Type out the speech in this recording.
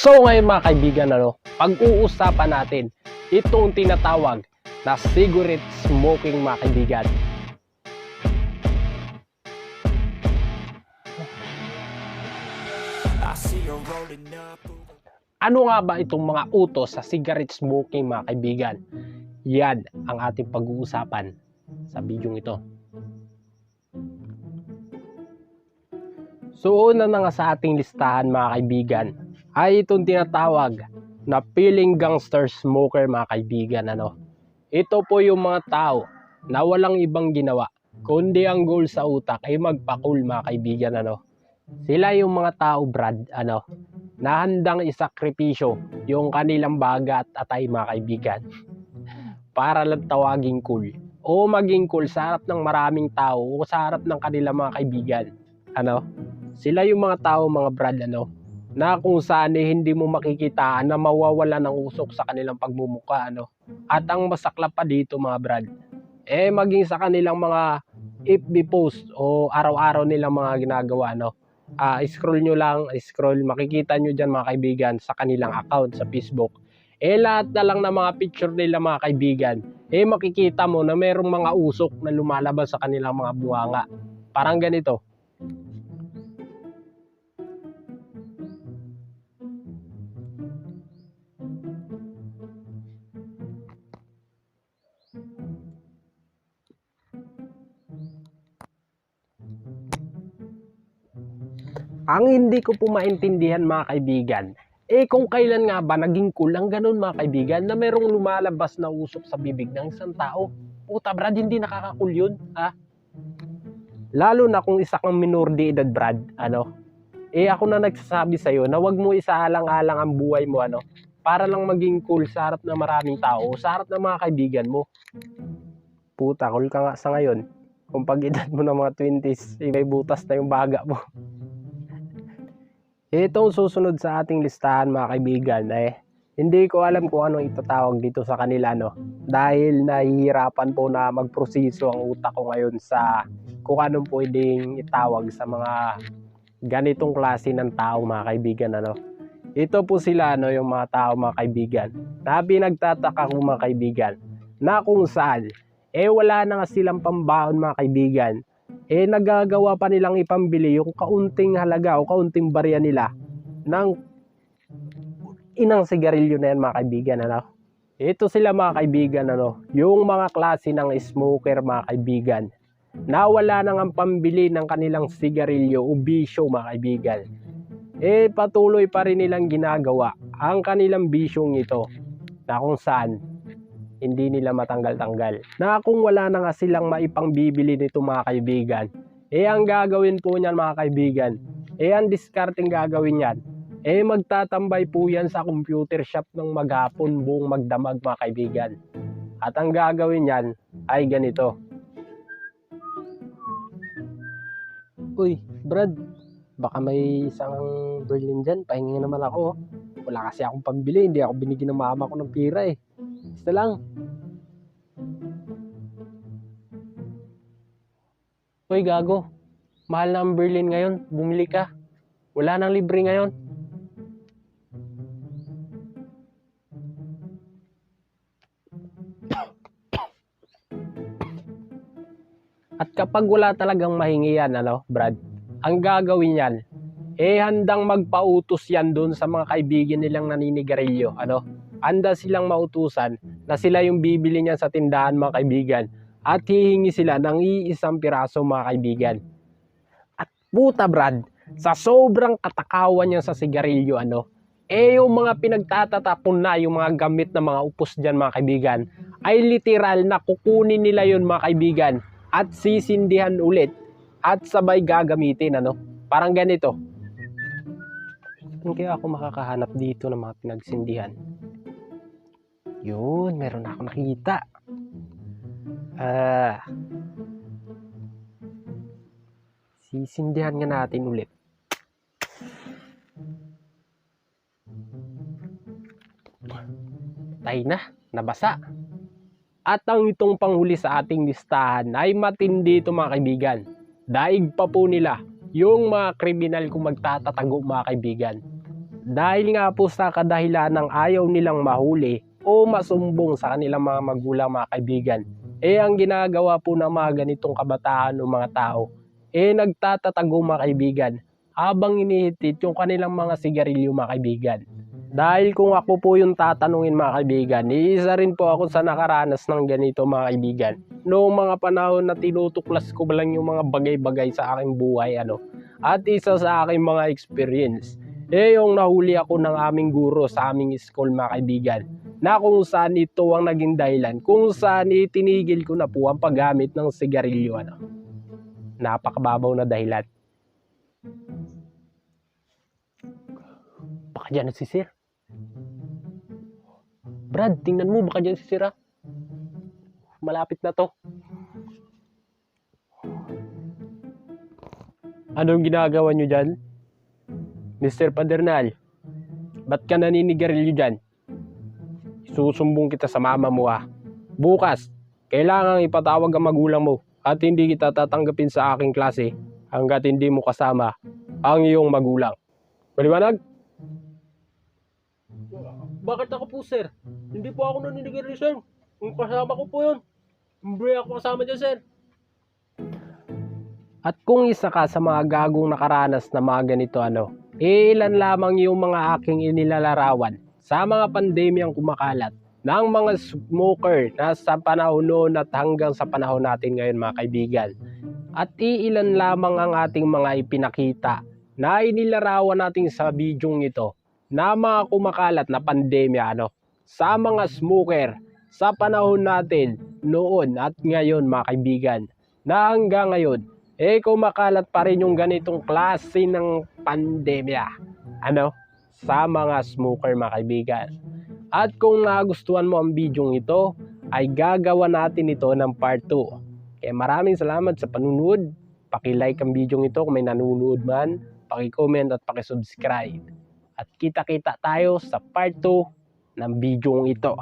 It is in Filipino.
So ngayon mga kaibigan, pag-uusapan natin itong tinatawag na cigarette smoking mga kaibigan. Ano nga ba itong mga utos sa cigarette smoking mga kaibigan? Yan ang ating pag-uusapan sa video ito. So una na nga sa ating listahan mga kaibigan ay itong tinatawag na feeling gangster smoker mga kaibigan. Ito po yung mga tao na walang ibang ginawa kundi ang goal sa utak ay magpa-cool mga kaibigan. Sila yung mga tao Brad na handang isakripisyo yung kanilang baga at atay mga kaibigan para lang tawaging cool o maging cool sa harap ng maraming tao o sa harap ng kanilang mga kaibigan. Sila yung mga tao mga Brad na kung saan hindi mo makikitaan na mawawala ng usok sa kanilang pagmumuka At ang masaklap pa dito mga Brad, maging sa kanilang mga FB post o araw-araw nilang mga ginagawa scroll nyo lang, makikita nyo dyan mga kaibigan sa kanilang account sa Facebook. Lahat na lang ng mga picture nila mga kaibigan, makikita mo na merong mga usok na lumalabas sa kanilang mga buwanga. Parang ganito. Ang hindi ko po maintindihan mga kaibigan, kung kailan nga ba naging cool ang ganun mga kaibigan na merong lumalabas na usok sa bibig ng isang tao. Puta Brad, hindi nakaka-cool yun, ha? Lalo na kung isa kang minor de edad Brad, ako na nagsasabi sa'yo na wag mo isaalang-alang ang buhay mo, para lang maging cool sa harap ng maraming tao, sa harap ng mga kaibigan mo. Puta, cool ka nga sa ngayon. Kung pag edad mo ng mga 20s, may butas na yung baga mo. Itong susunod sa ating listahan mga kaibigan, hindi ko alam kung ano itatawag dito sa kanila dahil nahihirapan po na magproseso ang utak ko ngayon sa kung anong pwedeng itawag sa mga ganitong klase ng tao mga kaibigan. Ito po sila yung mga tao mga kaibigan na pinagtataka ko mga kaibigan na kung saan wala na nga silang pambaon mga kaibigan, nagagawa pa nilang ipambili yung kaunting halaga o kaunting barya nila ng inang sigarilyo na yan mga kaibigan. Ito sila mga kaibigan, yung mga klase ng smoker mga kaibigan na wala nang ang pambili ng kanilang sigarilyo o bisyo mga kaibigan. Patuloy pa rin nilang ginagawa ang kanilang bisyong ito na kung saan hindi nila matanggal-tanggal. Na kung wala na nga silang maipangbibili nito mga kaibigan, ang gagawin po niyan mga kaibigan, ang discarding gagawin yan, magtatambay po yan sa computer shop ng maghapon buong magdamag mga kaibigan. At ang gagawin yan ay ganito. Uy, Brad, baka may isang Berlin dyan, pahingin naman ako. Wala kasi akong pambili, hindi ako binigyan ng mama ko ng pira Basta lang. Uy gago, mahal na ang Berlin ngayon, bumili ka. Wala nang libre ngayon. At kapag wala talagang mahingi yan, Brad, ang gagawin yan, handang magpautos yan doon sa mga kaibigan nilang naninigarilyo, Handa silang mautusan na sila yung bibili niyan sa tindahan mga kaibigan at hihingi sila ng iisang piraso mga kaibigan. At puta Brad, sa sobrang katakawan niya sa sigarilyo yung mga pinagtatatapon na yung mga gamit na mga upos dyan mga kaibigan ay literal na kukunin nila yun mga kaibigan at sisindihan ulit at sabay gagamitin Parang ganito. Saan kaya ako makakahanap dito ng mga pinagsindihan? Yun, meron ako nakita. Sisindihan nga natin ulit. Tay na, nabasa. At ang itong panghuli sa ating listahan ay matindi ito mga kaibigan. Daig pa po nila yung mga kriminal kung magtatatago mga kaibigan. Dahil nga po sa kadahilan ng ayaw nilang mahuli o masumbong sa kanilang mga magulang, mga kaibigan, ang ginagawa po ng mga ganitong kabataan o mga tao, nagtatatago, mga kaibigan, habang inihitit yung kanilang mga sigarilyo, mga kaibigan. Dahil kung ako po yung tatanungin, mga kaibigan, isa rin po ako sa nakaranas ng ganito, mga kaibigan. Noong mga panahon na tinutuklas ko lang yung mga bagay-bagay sa aking buhay, at isa sa aking mga experience, yung nahuli ako ng aming guro sa aming school, mga kaibigan, na kung saan ito ang naging dahilan, kung saan itinigil ko na po ang paggamit ng sigarilyo. Napakababaw na dahilan. Baka dyan si Sir. Brad, tingnan mo, baka dyan si Sir. Malapit na to. Anong ginagawa nyo dyan? Mr. Padernal, ba't ka naninigarilyo dyan? Susumbong kita sa mama mo Bukas, kailangang ipatawag ang magulang mo at hindi kita tatanggapin sa aking klase hanggat hindi mo kasama ang iyong magulang. Maliwanag? Bakit ako po, sir? Hindi po ako naninigarilyo, sir. Kung kasama ko po yun, hindi ako kasama dyan, sir. At kung isa ka sa mga gagong nakaranas na mga ganito, ilan lamang yung mga aking inilalarawan sa mga pandemyang kumakalat ng mga smoker na sa panahon noon at hanggang sa panahon natin ngayon, mga kaibigan. At iilan lamang ang ating mga ipinakita na inilarawan natin sa bidyong ito na mga kumakalat na pandemya sa mga smoker sa panahon natin noon at ngayon, mga kaibigan, na hanggang ngayon kumakalat pa rin yung ganitong klase ng pandemya sa mga smoker, mga kaibigan. At kung nagustuhan mo ang bidyong ito, ay gagawa natin ito ng part 2. Kaya maraming salamat sa panunood. Paki-like ang bidyong ito kung may nanonood man, paki-comment at paki-subscribe. At kita-kita tayo sa part 2 ng bidyong ito.